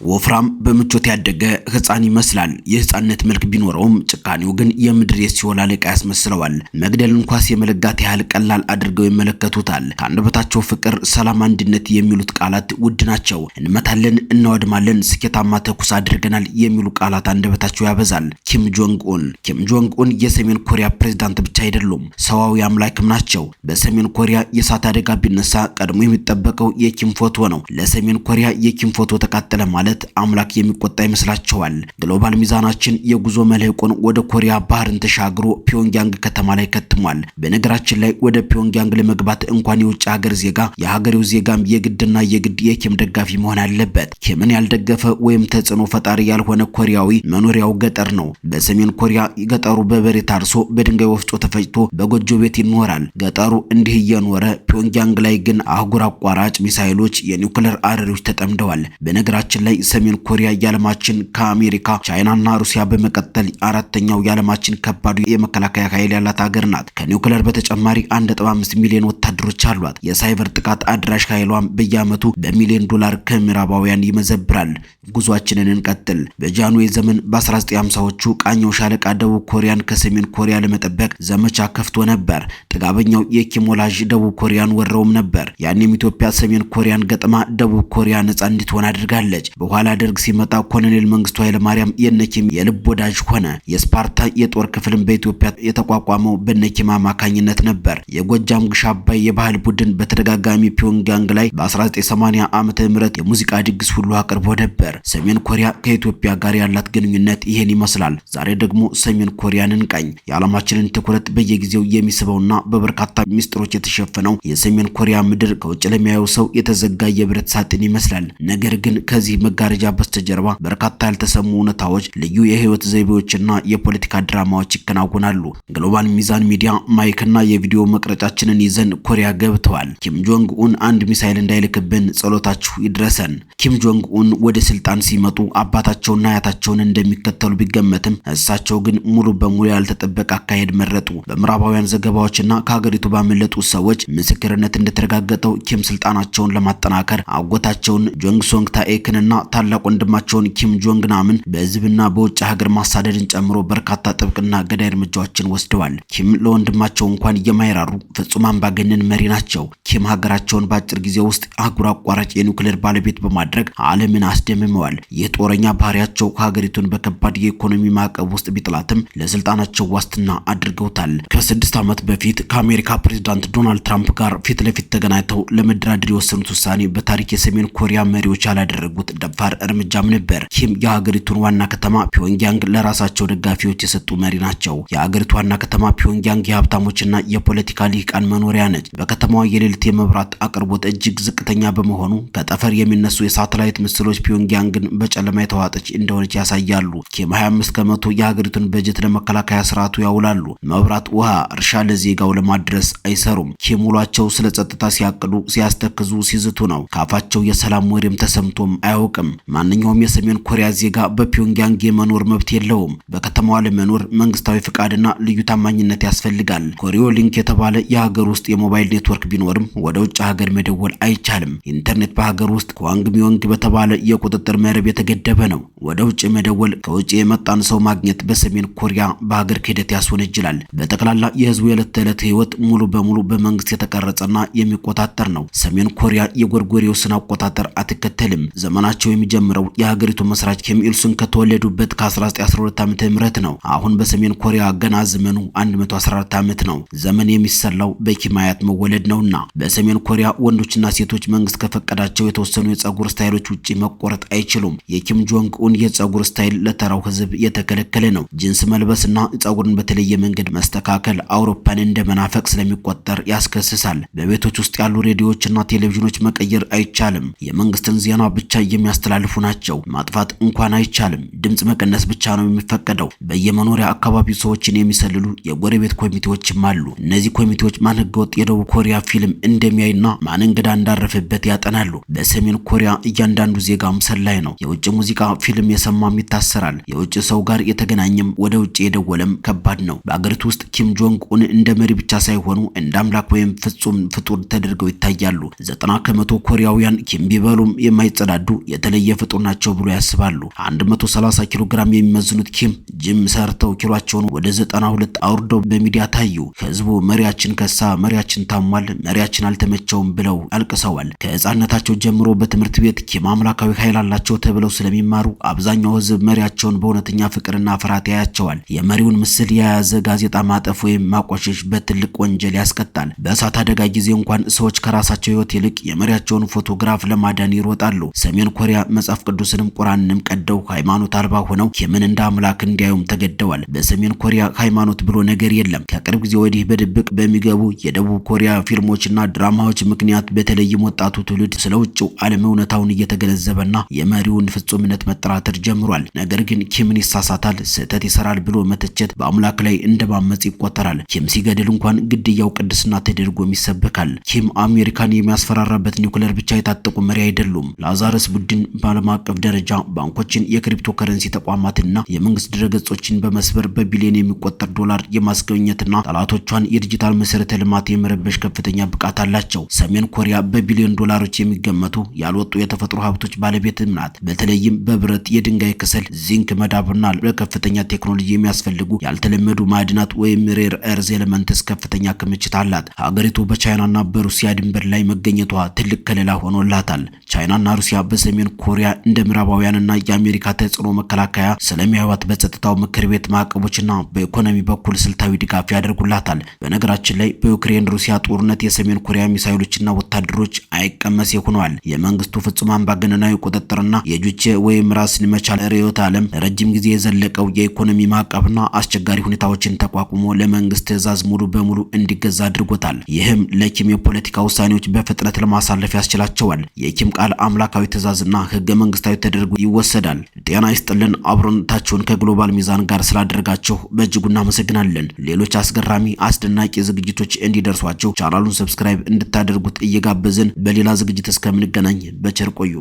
ወፍራም በምቾት ያደገ ህፃን ይመስላል። የህፃንነት መልክ ቢኖረውም ጭካኔው ግን የምድር የሲኦል አለቃ ያስመስለዋል። መግደል እንኳን የመለጋት ያህል ቀላል አድርገው ይመለከቱታል። ከአንደበታቸው ፍቅር፣ ሰላም፣ አንድነት የሚሉት ቃላት ውድ ናቸው። እንመታለን፣ እናወድማለን፣ ስኬታማ ተኩስ አድርገናል የሚሉ ቃላት አንደበታቸው ያበዛል። ኪም ጆንግ ኡን የሰሜን ኮሪያ ፕሬዝዳንት ብቻ አይደሉም፣ ሰዋዊ አምላክም ናቸው። በሰሜን ኮሪያ የእሳት አደጋ ቢነሳ ቀድሞ የሚጠበቀው የኪም ፎቶ ነው። ለሰሜን ኮሪያ የኪም ፎቶ ተቃጠለ ማለት አምላክ የሚቆጣ ይመስላቸዋል። ግሎባል ሚዛናችን የጉዞ መልህቁን ወደ ኮሪያ ባህርን ተሻግሮ ፒዮንግያንግ ከተማ ላይ ከትሟል። በነገራችን ላይ ወደ ፒዮንግያንግ ለመግባት እንኳን የውጭ ሀገር ዜጋ የሀገሬው ዜጋም የግድ የኪም ደጋፊ መሆን አለበት። ኪምን ያልደገፈ ወይም ተጽዕኖ ፈጣሪ ያልሆነ ኮሪያዊ መኖሪያው ገጠር ነው። በሰሜን ኮሪያ ገጠሩ በበሬ ታርሶ በድንጋይ ወፍጮ ተፈጭቶ በጎጆ ቤት ይኖራል። ገጠሩ እንዲህ እየኖረ ፒዮንግያንግ ላይ ግን አህጉር አቋራጭ ሚሳኤሎች፣ የኒውክሌር አረሮች ተጠምደዋል። በነገራችን ላይ ሰሜን ኮሪያ የዓለማችን ከአሜሪካ ቻይናና ሩሲያ በመቀጠል አራተኛው የዓለማችን ከባዱ የመከላከያ ኃይል ያላት ሀገር ናት። ከኒውክሌር በተጨማሪ 1.5 ሚሊዮን ወታደሮች አሏት። የሳይበር ጥቃት አድራሽ ኃይሏም በየዓመቱ በሚሊዮን ዶላር ከምዕራባውያን ይመዘብራል። ጉዟችንን እንቀጥል። በጃንዌ ዘመን በ1950ዎቹ ቃኘው ሻለቃ ደቡብ ኮሪያን ከሰሜን ኮሪያ ለመጠበቅ ዘመቻ ከፍቶ ነበር። ጥጋበኛው የኪም ወላጅ ደቡብ ኮሪያን ወረውም ነበር። ያኔም ኢትዮጵያ ሰሜን ኮሪያን ገጥማ ደቡብ ኮሪያ ነፃ እንድትሆን አድርጋለች። በኋላ ደርግ ሲመጣ ኮሎኔል መንግስቱ ኃይለማርያም የነኪም የልብ ወዳጅ ሆነ። የስፓርታ የጦር ክፍልም በኢትዮጵያ የተቋቋመው በነኪም አማካኝነት ነበር። የጎጃም ግሽ አባይ የባህል ቡድን በተደጋጋሚ ፒዮንግያንግ ላይ በ1980 ዓመተ ምህረት የሙዚቃ ድግስ ሁሉ አቅርቦ ነበር። ሰሜን ኮሪያ ከኢትዮጵያ ጋር ያላት ግንኙነት ይሄን ይመስላል። ዛሬ ደግሞ ሰሜን ኮሪያን እንቃኝ። የዓለማችንን ትኩረት በየጊዜው የሚስበውና በበርካታ ሚስጥሮች የተሸፈነው የሰሜን ኮሪያ ምድር ከውጭ ለሚያየው ሰው የተዘጋ የብረት ሳጥን ይመስላል። ነገር ግን ከዚህ መጋረጃ በስተጀርባ በርካታ ያልተሰሙ እውነታዎች፣ ልዩ የህይወት ዘይቤዎችና የፖለቲካ ድራማዎች ይከናወናሉ። ግሎባል ሚዛን ሚዲያ ማይክና የቪዲዮ መቅረጫችንን ይዘን ኮሪያ ገብተዋል። ኪም ጆንግ ኡን አንድ ሚሳኤል እንዳይልክብን ጸሎታችሁ ይድረሰን። ኪም ጆንግ ኡን ወደ ስልጣን ሲመጡ አባታቸውና አያታቸውን እንደሚከተሉ ቢገመትም እሳቸው ግን ሙሉ በሙሉ ያልተጠበቀ አካሄድ መረጡ። በምዕራባውያን ዘገባዎችና ከሀገሪቱ ባመለጡ ሰዎች ምስክርነት እንደተረጋገጠው ኪም ስልጣናቸውን ለማጠናከር አጎታቸውን ጆንግ ሶንግ ታኤክንና ታላቅ ወንድማቸውን ኪም ጆንግ ናምን በህዝብና በውጭ ሀገር ማሳደድን ጨምሮ በርካታ ጥብቅና ገዳይ እርምጃዎችን ወስደዋል። ኪም ለወንድማቸው እንኳን የማይራሩ ፍጹም አምባገነን መሪ ናቸው። ኪም ሀገራቸውን በአጭር ጊዜ ውስጥ አህጉር አቋራጭ የኒውክሌር ባለቤት በማድረግ ዓለምን አስደምመዋል። ይህ ጦረኛ ባህሪያቸው ሀገሪቱን በከባድ የኢኮኖሚ ማዕቀብ ውስጥ ቢጥላትም ለስልጣናቸው ዋስትና አድርገውታል። ከ6 ዓመት በፊት ከአሜሪካ ፕሬዝዳንት ዶናልድ ትራምፕ ጋር ፊት ለፊት ተገናኝተው ለመደራደር የወሰኑት ውሳኔ በታሪክ የሰሜን ኮሪያ መሪዎች ያላደረጉት ደፋር እርምጃም ነበር። ኪም የሀገሪቱን ዋና ከተማ ፒዮንግያንግ ለራሳቸው ደጋፊዎች የሰጡ መሪ ናቸው። የሀገሪቱ ዋና ከተማ ፒዮንግያንግ የሀብታሞችና የፖለቲካ ሊቃን መኖሪያ ነች። በከተማዋ የሌሊት የመብራት አቅርቦት እጅግ ዝቅተኛ በመሆኑ ከጠፈር የሚነሱ የሳተላይት ምስሎች ፒዮንግያንግን በጨለማ የተዋጠች እንደሆነች ያሳያሉ። ኪም 25 ከመቶ የሀገሪቱን በጀት ለመከላከያ ስርዓቱ ያውላሉ። መብራት፣ ውሃ፣ እርሻ ለዜጋው ለማድረስ አይሰሩም። ኪም ውሏቸው ስለ ጸጥታ ሲያቅዱ፣ ሲያስተክዙ፣ ሲዝቱ ነው። ካፋቸው የሰላም ወሬም ተሰምቶም አያውቅም። ማንኛውም የሰሜን ኮሪያ ዜጋ በፒዮንግያንግ የመኖር መብት የለውም። በከተማዋ ለመኖር መንግስታዊ ፍቃድና ልዩ ታማኝነት ያስፈልጋል። ኮሪዮ ሊንክ የተባለ የሀገር ውስጥ የሞባይል ኔትወርክ ቢኖርም ወደ ውጭ ሀገር መደወል አይቻልም። ኢንተርኔት በሀገር ውስጥ ከዋንግሚዮንግ በተባለ የቁጥጥር መረብ የተገደበ ነው። ወደ ውጭ መደወል ከውጭ የመጣን ሰው ማግኘት በሰሜን ኮሪያ በሀገር ክህደት ያስወነጅላል። በጠቅላላ የህዝቡ የዕለት ተዕለት ህይወት ሙሉ በሙሉ በመንግስት የተቀረጸና የሚቆጣጠር ነው። ሰሜን ኮሪያ የጎርጎሪዮስን አቆጣጠር አትከተልም። ዘመናቸው የሚጀምረው የሀገሪቱ መስራች ኪም ኢልሱን ከተወለዱበት ከ1912 ዓመተ ምህረት ነው። አሁን በሰሜን ኮሪያ ገና ዘመኑ 114 ዓመት ነው። ዘመን የሚሰላው በኪም አያት መወለድ ነውና በሰሜን ኮሪያ ወንዶችና ሴቶች መንግስት ከፈቀዳቸው የተወሰኑ የፀጉር ስታይሎች ውጪ መቆረጥ አይችሉም። የኪም ጆንግ ኡን የፀጉር ስታይል ለተራው ህዝብ የተከለከለ ነው። ጂንስ መልበስና ፀጉርን በተለየ መንገድ መስተካከል አውሮፓን እንደመናፈቅ ስለሚቆጠር ያስከስሳል። በቤቶች ውስጥ ያሉ ሬዲዮዎችና ቴሌቪዥኖች መቀየር አይቻልም። የመንግስትን ዜና ብቻ የሚያስተላልፉ ናቸው። ማጥፋት እንኳን አይቻልም። ድምጽ መቀነስ ብቻ ነው የሚፈቀደው። በየመኖሪያ አካባቢው ሰዎችን የሚሰልሉ የጎረቤት ኮሚቴዎችም አሉ። እነዚህ ኮሚቴዎች ማን ህገወጥ የደቡብ ኮሪያ ፊልም እንደሚያይና ማን እንግዳ እንዳረፈበት ያጠናሉ። በሰሜን ኮሪያ እያንዳንዱ ዜጋም ሰላይ ነው። የውጭ ሙዚቃ፣ ፊልም የሰማም ይታሰራል። የውጭ ሰው ጋር የተገናኘም ወደ ውጭ የደወለም ከባድ ነው። በአገሪቱ ውስጥ ኪም ጆንግ ኡን እንደ መሪ ብቻ ሳይሆኑ እንደ አምላክ ወይም ፍጹም ፍጡር ተደርገው ይታያሉ። 90 ከመቶ ኮሪያውያን ኪም ቢበሉም የማይጸዳዱ የተለየ ፍጡር ናቸው ብሎ ያስባሉ። 130 ኪሎ ግራም የሚመዝኑት ኪም ጅም ሰርተው ኪሏቸውን ወደ 92 አውርደው በሚዲያ ታዩ። ህዝቡ መሪያችን ከሳ፣ መሪያችን ታሟል፣ መሪያችን አልተመቸውም ብለው አልቅሰዋል። ከህፃነታቸው ጀምሮ በትምህርት ቤት ኪም አምላካዊ ኃይል አላቸው ተብለው ስለሚማሩ አብዛኛው ህዝብ መሪያቸውን በእውነተኛ ፍቅርና ፍርሃት ያያቸዋል። የመሪውን ምስል የያዘ ጋዜጣ ማጠፍ ወይም ማቆሸሽ በትልቅ ወንጀል ያስቀጣል። በእሳት አደጋ ጊዜ እንኳን ሰዎች ከራሳቸው ህይወት ይልቅ የመሪያቸውን ፎቶግራፍ ለማዳን ይሮጣሉ። ሰሜን ኮሪያ መጽሐፍ ቅዱስንም ቁርአንንም ቀደው ሃይማኖት አልባ ሆነው ኪምን እንደ አምላክ እንዲያዩም ተገደዋል። በሰሜን ኮሪያ ሃይማኖት ብሎ ነገር የለም። ከቅርብ ጊዜ ወዲህ በድብቅ በሚገቡ የደቡብ ኮሪያ ፊልሞችና ድራማዎች ምክንያት በተለይም ወጣቱ ትውልድ ስለ ውጭው ዓለም እውነታውን እየተገነዘበና የመሪውን ፍጹምነት መጠራጠር ጀምሯል። ነገር ግን ኪምን ይሳሳታል፣ ስህተት ይሰራል ብሎ መተቸት በአምላክ ላይ እንደማመጽ ይቆጠራል። ኪም ሲገድል እንኳን ግድያው ቅድስና ተደርጎም ይሰበካል። ኪም አሜሪካን የሚያስፈራራበት ኒውክሌር ብቻ የታጠቁ መሪ አይደሉም። ላዛረስ ቡድን በዓለም አቀፍ ደረጃ ባንኮችን፣ የክሪፕቶ ከረንሲ ተቋማትና የመንግስት ድረገጾችን በመስበር በቢሊዮን የሚቆጠር ዶላር የማስገኘትና ጠላቶቿን የዲጂታል መሰረተ ልማት የመረበሽ ከፍተኛ ብቃት አላቸው። ሰሜን ኮሪያ በቢሊዮን ዶላሮች የሚገመቱ ያልወጡ የተፈጥሮ ሀብቶች ባለቤትም ናት። በተለይም በብረት፣ የድንጋይ ከሰል፣ ዚንክ፣ መዳብና ለከፍተኛ ቴክኖሎጂ የሚያስፈልጉ ያልተለመዱ ማዕድናት ወይም ሬር ኤርዝ ኤሌመንትስ ከፍተኛ ክምችት አላት። ሀገሪቱ በቻይናና በሩሲያ ድንበር ላይ መገኘቷ ትልቅ ከለላ ሆኖላታል። ቻይናና ሩሲያ በሰሜን ኮሪያ እንደ ምዕራባውያንና የአሜሪካ ተጽዕኖ መከላከያ ስለሚያዩት በጸጥታው ምክር ቤት ማዕቀቦችና በኢኮኖሚ በኩል ስልታዊ ድጋፍ ያደርጉላታል። በነገራችን ላይ በዩክሬን ሩሲያ ጦርነት የሰሜን ኮሪያ ሚሳይሎችና ወታደሮች አይቀመስ ሆነዋል። የመንግስቱ ፍጹም አምባገነናዊ ቁጥጥርና የጁቼ ወይም ራስን መቻል ርዕዮተ ዓለም ረጅም ጊዜ የዘለቀው የኢኮኖሚ ማዕቀብና አስቸጋሪ ሁኔታዎችን ተቋቁሞ ለመንግስት ትዕዛዝ ሙሉ በሙሉ እንዲገዛ አድርጎታል። ይህም ለኪም የፖለቲካ ውሳኔዎች በፍጥነት ለማሳለፍ ያስችላቸዋል። የኪም ቃል አምላካዊ ትዕዛዝና ህገ መንግስታዊ ተደርጎ ይወሰዳል። ጤና ይስጥልን። አብሮነታችሁን ከግሎባል ሚዛን ጋር ስላደረጋችሁ በእጅጉ እናመሰግናለን። ሌሎች አስገራሚ አስደናቂ ዝግጅቶች እንዲደርሷችሁ ቻናሉን ሰብስክራይብ እንድታደርጉት እየጋበዝን በሌላ ዝግጅት እስከምንገናኝ በቸር ቆዩ።